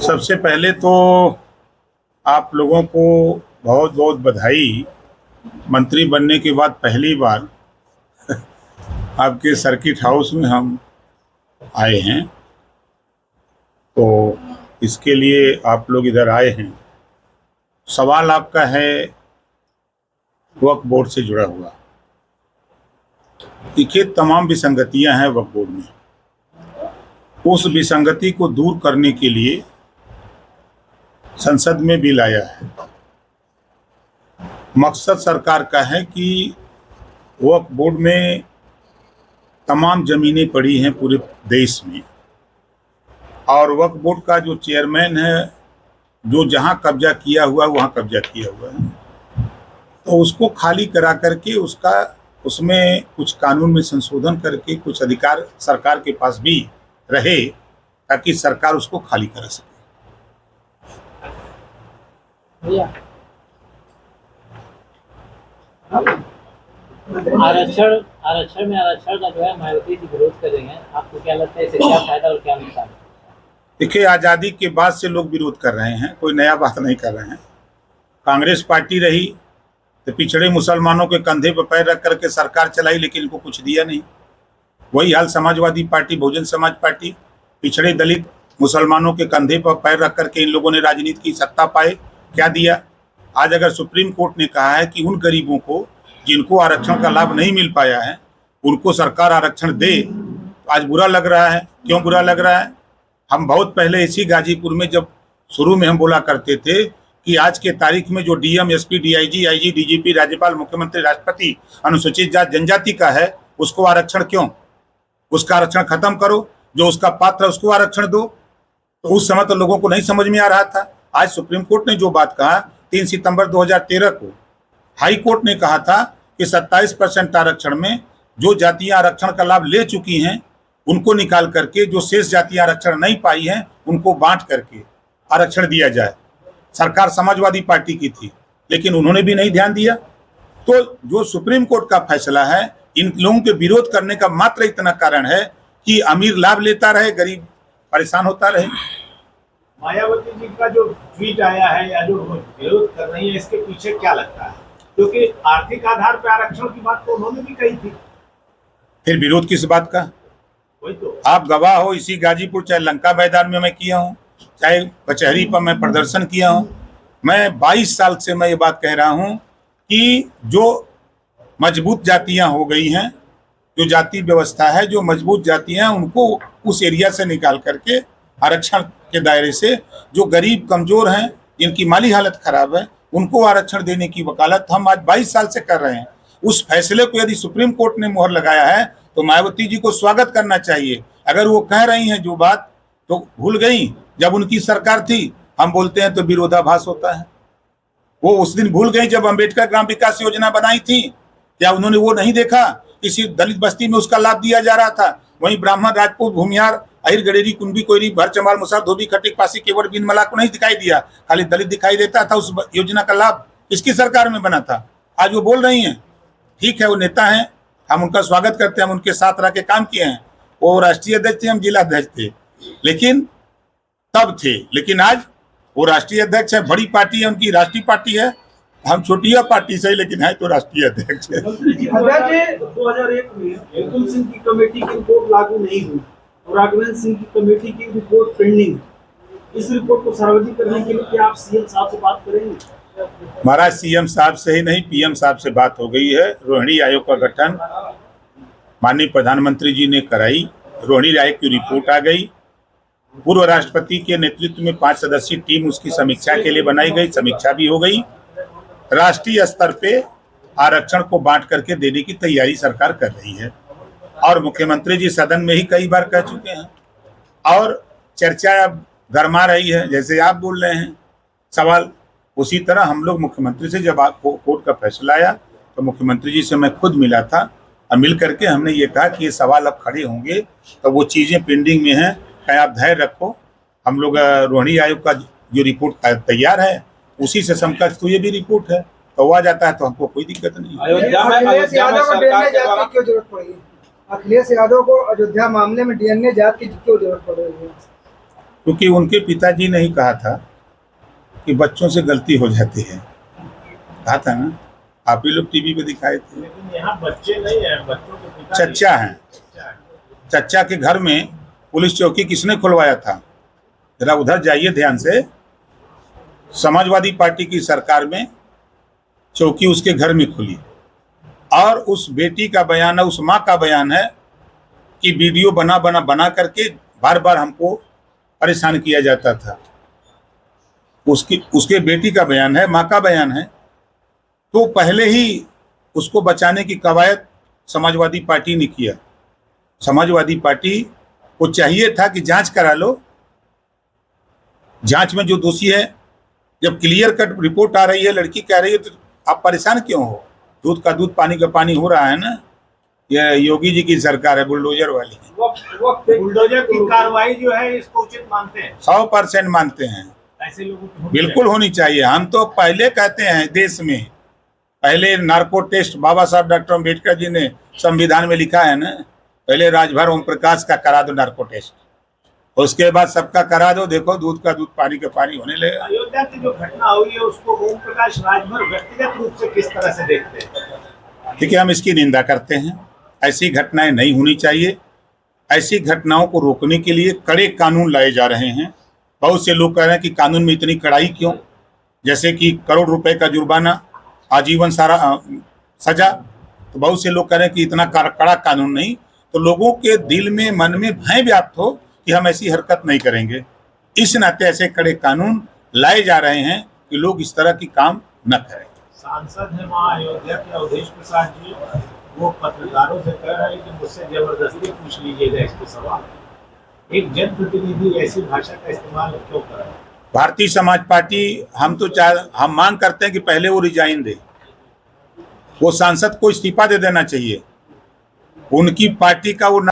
सबसे पहले तो आप लोगों को बहुत बहुत बधाई। मंत्री बनने के बाद पहली बार आपके सर्किट हाउस में हम आए हैं, तो इसके लिए आप लोग इधर आए हैं। सवाल आपका है वक्फ बोर्ड से जुड़ा हुआ। देखिए, तमाम विसंगतियां हैं वक्फ बोर्ड में। उस विसंगति को दूर करने के लिए संसद में बिल आया है। मकसद सरकार का है कि वक्फ बोर्ड में तमाम ज़मीनें पड़ी हैं पूरे देश में, और वक्फ बोर्ड का जो चेयरमैन है, जो जहां कब्जा किया हुआ वहां कब्जा किया हुआ है, तो उसको खाली करा करके उसमें कुछ कानून में संशोधन करके कुछ अधिकार सरकार के पास भी रहे, ताकि सरकार उसको खाली करा सके। आरक्षण में आरक्षण का जो है मायावती जी विरोध कर रही हैं। आपको क्या लगता है, इससे क्या फायदा और क्या नुकसान? देखिए, आज़ादी के बाद से लोग विरोध कर रहे हैं, कोई नया बात नहीं कर रहे हैं। कांग्रेस पार्टी रही तो पिछड़े मुसलमानों के कंधे पर पैर रख करके सरकार चलाई, लेकिन इनको कुछ दिया नहीं। वही हाल समाजवादी पार्टी, बहुजन समाज पार्टी, पिछड़े दलित मुसलमानों के कंधे पर पैर रख करके इन लोगों ने राजनीति की सत्ता पाए। क्या दिया? आज अगर सुप्रीम कोर्ट ने कहा है कि उन गरीबों को जिनको आरक्षण का लाभ नहीं मिल पाया है उनको सरकार आरक्षण दे, तो आज बुरा लग रहा है। क्यों बुरा लग रहा है? हम बहुत पहले इसी गाजीपुर में जब शुरू में हम बोला करते थे कि आज के तारीख में जो DM, SP, DIG, IG, DGP, राज्यपाल, मुख्यमंत्री, राष्ट्रपति अनुसूचित जाति जनजाति का है, उसको आरक्षण क्यों? उसका आरक्षण खत्म करो, जो उसका पात्र है उसको आरक्षण दो। तो उस समय तो लोगों को नहीं समझ में आ रहा था। आज सुप्रीम कोर्ट ने जो बात कहा, 3 सितंबर 2013 को हाई कोर्ट ने कहा था कि 27% आरक्षण में जो जातियां आरक्षण का लाभ ले चुकी हैं उनको निकाल करके जो शेष जातियां आरक्षण नहीं पाई हैं उनको बांट करके आरक्षण दिया जाए। सरकार समाजवादी पार्टी की थी, लेकिन उन्होंने भी नहीं ध्यान दिया। तो जो सुप्रीम कोर्ट का फैसला है, इन लोगों के विरोध करने का मात्र इतना कारण है कि अमीर लाभ लेता रहे, गरीब परेशान होता रहे। मायावती जी का जो ट्वीट आया है या जो विरोध कर रही है, इसके पीछे क्या लगता है? क्योंकि आर्थिक आधार पर आरक्षण की बात तो उन्होंने भी कही थी। फिर विरोध किस बात का? वही तो आप गवाह हो। इसी गाजीपुर, चाहे लंका मैदान में मैं किया हूँ, चाहे कचहरी पर मैं प्रदर्शन किया हूँ। मैं 22 साल से मैं ये बात कह रहा हूँ कि जो मजबूत जातियां हो गई हैं, जो जाति व्यवस्था है, जो मजबूत जातियां, उनको उस एरिया से निकाल करके आरक्षण के दायरे से, जो गरीब कमजोर हैं, जिनकी माली हालत खराब है, उनको आरक्षण देने की वकालत हम आज 22 साल से कर रहे हैं। उस फैसले को यदि सुप्रीम कोर्ट ने मोहर लगाया है तो मायावती जी को स्वागत करना चाहिए। अगर वो कह रही हैं जो बात, तो भूल गई जब उनकी सरकार थी। हम बोलते हैं तो विरोधाभास होता है। वो उस दिन भूल गई जब अंबेडकर ग्राम विकास योजना बनाई थी। क्या उन्होंने वो नहीं देखा? किसी दलित बस्ती में उसका लाभ दिया जा रहा था, वहीं ब्राह्मण, राजपूत, भूमियार, अहिर, गडेरी, कुंभी, कोयरी, भर, चमार, मुसहर, धोबी, खटीक, पासी, केवट, बिन, मला को नहीं दिखाई दिया, खाली दलित दिखाई देता था। उस योजना का लाभ किसकी सरकार में बना था? आज वो बोल रही हैं। ठीक है, वो नेता हैं, हम उनका स्वागत करते हैं, हम उनके साथ रह के काम किए हैं। वो राष्ट्रीय अध्यक्ष थे, हम जिला अध्यक्ष थे, लेकिन तब थे। लेकिन आज वो राष्ट्रीय अध्यक्ष है, बड़ी पार्टी है, उनकी राष्ट्रीय पार्टी है। हम छोटिया पार्टी से, लेकिन है तो राष्ट्रीय अध्यक्ष है। 2001 में हेतुल सिंह की कमेटी की रिपोर्ट लागू नहीं हुई और राघवेंद्र सिंह की कमेटी की रिपोर्ट पेंडिंग। इस रिपोर्ट को सार्वजनिक करने के लिए क्या आप सीएम साहब से बात करेंगे? महाराज, सीएम साहब से ही नहीं, पीएम साहब से बात हो गई है। रोहिणी आयोग का गठन माननीय प्रधानमंत्री जी ने कराई। रोहिणी आयोग की रिपोर्ट आ गई। पूर्व राष्ट्रपति के नेतृत्व में 5 सदस्यीय टीम उसकी समीक्षा के लिए बनाई गई। समीक्षा भी हो गई। राष्ट्रीय स्तर पे आरक्षण को बांट करके देने की तैयारी सरकार कर रही है, और मुख्यमंत्री जी सदन में ही कई बार कह चुके हैं, और चर्चा अब गरमा रही है। जैसे आप बोल रहे हैं सवाल, उसी तरह हम लोग मुख्यमंत्री से, जब आपको कोर्ट का फैसला आया तो मुख्यमंत्री जी से मैं खुद मिला था, और मिल करके हमने ये कहा कि ये सवाल अब खड़े होंगे तो वो चीज़ें पेंडिंग में हैं, कहीं आप धैर्य रखो। हम लोग रोहिणी आयोग का जो रिपोर्ट तैयार है उसी से समकक्ष तो ये भी रिपोर्ट है, तो आ जाता है तो हमको कोई दिक्कत नहीं। अखिलेश यादव को डीएनए जांच की क्यों जरूरत पड़ी? अखिलेश यादव को अयोध्या मामले में डीएनए जांच की क्यों जरूरत पड़ रही है? क्योंकि उनके पिताजी ने ही कहा था कि बच्चों से गलती हो जाती है, कहा था ना, आप ही लोग टीवी पे दिखाए थे। लेकिन यहाँ बच्चे नहीं है, बच्चों के पिता चच्चा हैं, चच्चा के घर में पुलिस चौकी किसने खुलवाया था? जरा उधर जाइए ध्यान से। समाजवादी पार्टी की सरकार में चौकी उसके घर में खुली, और उस बेटी का बयान है, उस माँ का बयान है कि वीडियो बना करके बार बार हमको परेशान किया जाता था। उसके बेटी का बयान है, माँ का बयान है। तो पहले ही उसको बचाने की कवायद समाजवादी पार्टी ने किया। समाजवादी पार्टी को चाहिए था कि जांच करा लो, जांच में जो दोषी है, जब क्लियर कट रिपोर्ट आ रही है, लड़की कह रही है, तो आप परेशान क्यों हो? दूध का दूध पानी का पानी हो रहा है ना। ये योगी जी की सरकार है, बुलडोजर वाली। वक्त बुलडोजर की कार्रवाई जो है इसको उचित मानते हैं? 100% मानते हैं, ऐसे लोगों की बिल्कुल होनी चाहिए। हम तो पहले कहते हैं, देश में पहले नार्को टेस्ट बाबा साहब डॉक्टर अम्बेडकर जी ने संविधान में लिखा है ना, पहले राजभर ओम प्रकाश का करा दो नार्को टेस्ट, उसके बाद सबका करा दो, देखो दूध का दूध पानी का पानी होने लगेगा। अयोध्या की जो घटना हुई है उसको ओम प्रकाश राजभर व्यक्तिगत रूप से किस तरह से देखते हैं? ठीक है, हम इसकी निंदा करते हैं। ऐसी घटनाएं नहीं होनी चाहिए। ऐसी घटनाओं को रोकने के लिए कड़े कानून लाए जा रहे हैं। बहुत से लोग कह रहे हैं कि कानून में इतनी कड़ाई क्यों, जैसे कि करोड़ रुपए का जुर्माना, आजीवन सारा सजा। तो बहुत से लोग कह रहे हैं कि इतना कड़ा कानून नहीं, तो लोगों के दिल में मन में भय व्याप्त हो कि हम ऐसी हरकत नहीं करेंगे। इस नाते ऐसे कड़े कानून लाए जा रहे हैं कि लोग इस तरह की काम न करें। सांसद है वहाँ अयोध्या के अवधेश प्रसाद जी, वो पत्रकारों से कह रहे हैं कि मुझसे जबरदस्ती पूछ लीजिएगा इसके सवाल। एक जनप्रतिनिधि ऐसी भाषा का इस्तेमाल क्यों कर रहा है? भारतीय समाज पार्टी, हम मांग करते हैं कि पहले वो रिजाइन दे, वो सांसद को इस्तीफा दे देना चाहिए। उनकी पार्टी का वो